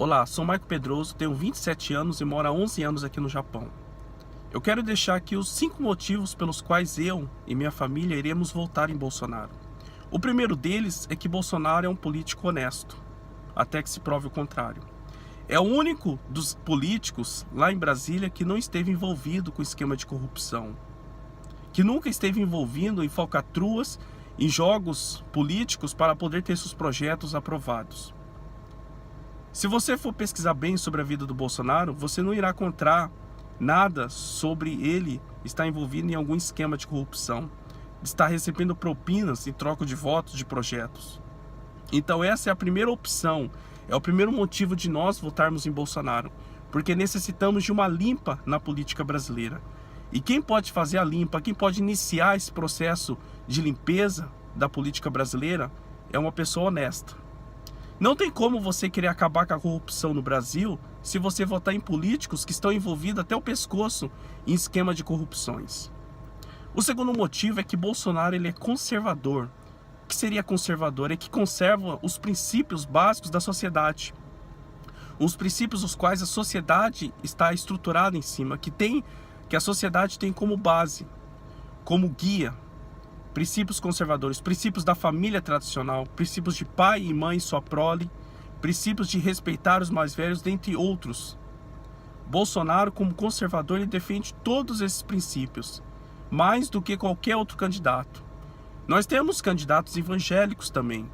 Olá, sou Maico Pedroso, tenho 27 anos e moro há 11 anos aqui no Japão. Eu quero deixar aqui os 5 motivos pelos quais eu e minha família iremos votar em Bolsonaro. O primeiro deles é que Bolsonaro é um político honesto, até que se prove o contrário. É o único dos políticos lá em Brasília que não esteve envolvido com esquema de corrupção, que nunca esteve envolvido em falcatruas, em jogos políticos para poder ter seus projetos aprovados. Se você for pesquisar bem sobre a vida do Bolsonaro, você não irá encontrar nada sobre ele estar envolvido em algum esquema de corrupção, de estar recebendo propinas em troca de votos de projetos. Então essa é a primeira opção, é o primeiro motivo de nós votarmos em Bolsonaro, porque necessitamos de uma limpa na política brasileira. E quem pode fazer a limpa, quem pode iniciar esse processo de limpeza da política brasileira é uma pessoa honesta. Não tem como você querer acabar com a corrupção no Brasil se você votar em políticos que estão envolvidos até o pescoço em esquema de corrupções. O segundo motivo é que Bolsonaro ele é conservador. O que seria conservador? É que conserva os princípios básicos da sociedade. Os princípios os quais a sociedade está estruturada em cima, que a sociedade tem como base, como guia. Princípios conservadores, princípios da família tradicional, princípios de pai e mãe e sua prole, princípios de respeitar os mais velhos, dentre outros. Bolsonaro, como conservador, ele defende todos esses princípios, mais do que qualquer outro candidato. Nós temos candidatos evangélicos também,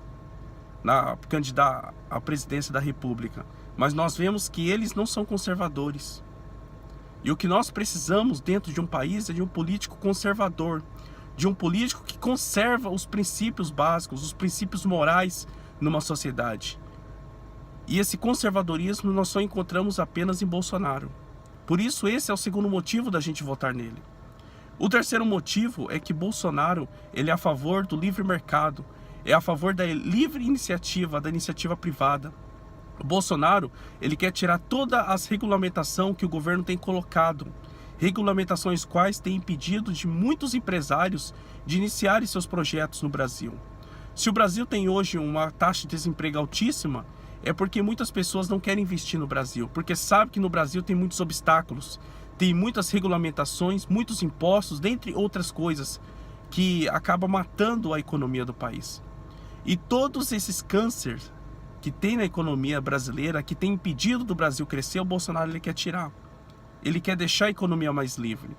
à presidência da República, mas nós vemos que eles não são conservadores. E o que nós precisamos dentro de um país é de um político conservador, de um político que conserva os princípios básicos, os princípios morais numa sociedade. E esse conservadorismo nós só encontramos apenas em Bolsonaro. Por isso esse é o segundo motivo da gente votar nele. O terceiro motivo é que Bolsonaro ele é a favor do livre mercado, é a favor da livre iniciativa, da iniciativa privada. O Bolsonaro ele quer tirar toda as regulamentação que o governo tem colocado, regulamentações quais têm impedido de muitos empresários de iniciarem seus projetos no Brasil. Se o Brasil tem hoje uma taxa de desemprego altíssima, é porque muitas pessoas não querem investir no Brasil, porque sabem que no Brasil tem muitos obstáculos, tem muitas regulamentações, muitos impostos, dentre outras coisas, que acabam matando a economia do país. E todos esses cânceres que tem na economia brasileira, que tem impedido do Brasil crescer, o Bolsonaro ele quer tirar. Ele quer deixar a economia mais livre.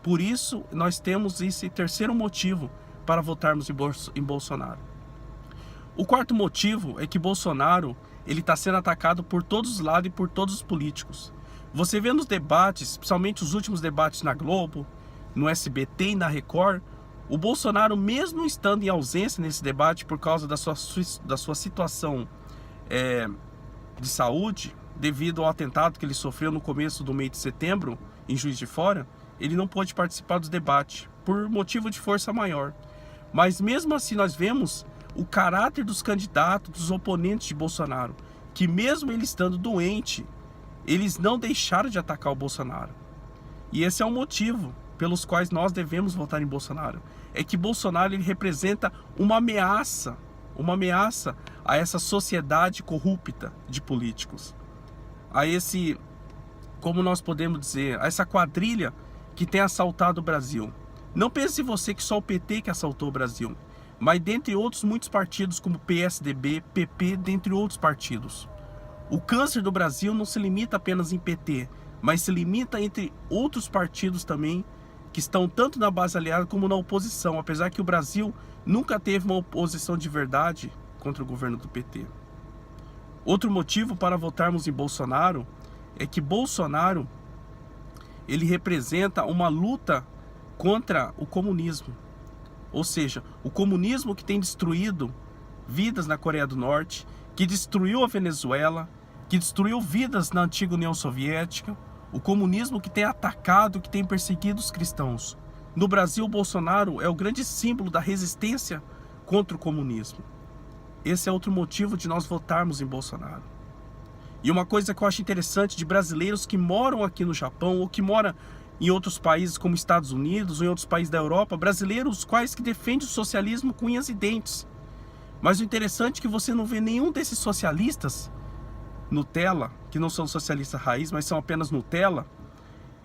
Por isso, nós temos esse terceiro motivo para votarmos em Bolsonaro. O quarto motivo é que Bolsonaro ele está sendo atacado por todos os lados e por todos os políticos. Você vê nos debates, especialmente os últimos debates na Globo, no SBT e na Record, o Bolsonaro, mesmo estando em ausência nesse debate por causa da sua situação de saúde, devido ao atentado que ele sofreu no começo do mês de setembro, em Juiz de Fora, ele não pôde participar dos debates, por motivo de força maior. Mas mesmo assim nós vemos o caráter dos candidatos, dos oponentes de Bolsonaro, que mesmo ele estando doente, eles não deixaram de atacar o Bolsonaro. E esse é o motivo pelos quais nós devemos votar em Bolsonaro. É que Bolsonaro ele representa uma ameaça a essa sociedade corrupta de políticos. A esse, como nós podemos dizer, a essa quadrilha que tem assaltado o Brasil. Não pense você que só o PT que assaltou o Brasil, mas dentre outros muitos partidos como PSDB, PP, dentre outros partidos. O câncer do Brasil não se limita apenas em PT, mas se limita entre outros partidos também, que estão tanto na base aliada como na oposição, apesar que o Brasil nunca teve uma oposição de verdade contra o governo do PT. Outro motivo para votarmos em Bolsonaro é que Bolsonaro ele representa uma luta contra o comunismo. Ou seja, o comunismo que tem destruído vidas na Coreia do Norte, que destruiu a Venezuela, que destruiu vidas na antiga União Soviética, o comunismo que tem atacado, que tem perseguido os cristãos. No Brasil, Bolsonaro é o grande símbolo da resistência contra o comunismo. Esse é outro motivo de nós votarmos em Bolsonaro. E uma coisa que eu acho interessante de brasileiros que moram aqui no Japão ou que moram em outros países como Estados Unidos ou em outros países da Europa, brasileiros quais que defendem o socialismo com unhas e dentes. Mas o interessante é que você não vê nenhum desses socialistas Nutella, que não são socialistas raiz, mas são apenas Nutella,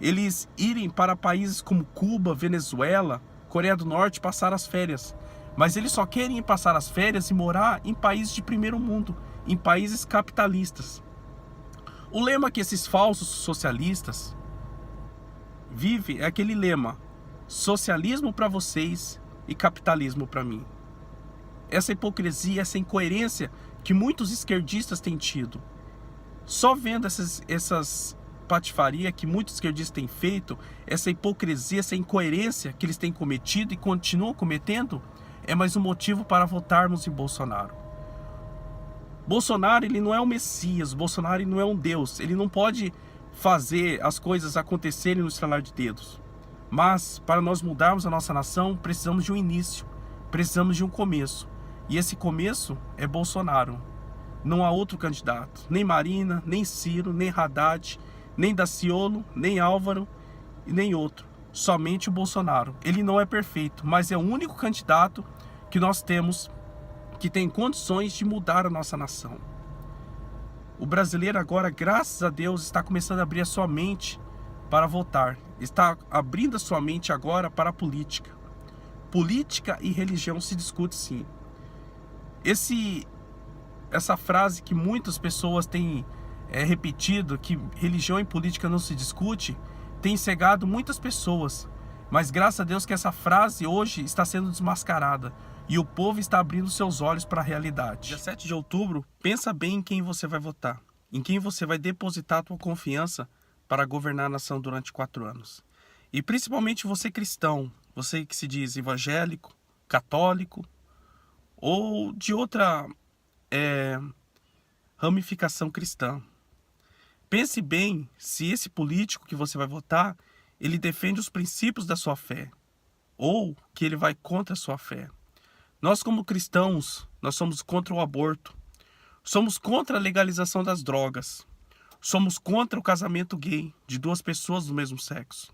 eles irem para países como Cuba, Venezuela, Coreia do Norte passar as férias. Mas eles só querem passar as férias e morar em países de primeiro mundo, em países capitalistas. O lema que esses falsos socialistas vivem é aquele lema: socialismo para vocês e capitalismo para mim. Essa hipocrisia, essa incoerência que muitos esquerdistas têm tido. Só vendo essas patifaria que muitos esquerdistas têm feito, essa hipocrisia, essa incoerência que eles têm cometido e continuam cometendo, é mais um motivo para votarmos em Bolsonaro. Bolsonaro, ele não é um Messias, Bolsonaro ele não é um Deus, ele não pode fazer as coisas acontecerem no estralar de dedos. Mas, para nós mudarmos a nossa nação, precisamos de um início, precisamos de um começo. E esse começo é Bolsonaro. Não há outro candidato, nem Marina, nem Ciro, nem Haddad, nem Daciolo, nem Álvaro e nem outro. Somente o Bolsonaro. Ele não é perfeito, mas é o único candidato que nós temos que tem condições de mudar a nossa nação. O brasileiro agora, graças a Deus, está começando a abrir a sua mente para votar. Está abrindo a sua mente agora para a política. Política e religião se discute sim. Essa frase que muitas pessoas têm repetido, que religião e política não se discute, tem cegado muitas pessoas. Mas graças a Deus que essa frase hoje está sendo desmascarada e o povo está abrindo seus olhos para a realidade. Dia 7 de outubro, pensa bem em quem você vai votar, em quem você vai depositar a tua confiança para governar a nação durante 4 anos. E principalmente você cristão, você que se diz evangélico, católico ou de outra ramificação cristã. Pense bem se esse político que você vai votar, ele defende os princípios da sua fé ou que ele vai contra a sua fé. Nós como cristãos, nós somos contra o aborto, somos contra a legalização das drogas, somos contra o casamento gay de 2 pessoas do mesmo sexo.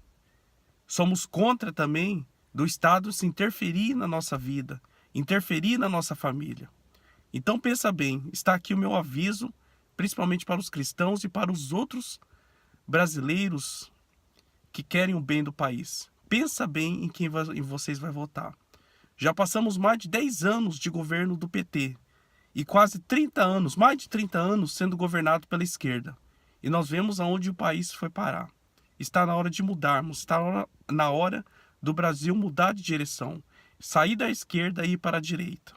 Somos contra também do Estado se interferir na nossa vida, interferir na nossa família. Então pensa bem, está aqui o meu aviso, principalmente para os cristãos e para os outros brasileiros que querem o bem do país. Pensa bem em quem vocês vão votar. Já passamos mais de 10 anos de governo do PT e quase 30 anos, mais de 30 anos sendo governado pela esquerda. E nós vemos aonde o país foi parar. Está na hora de mudarmos, está na hora do Brasil mudar de direção, sair da esquerda e ir para a direita.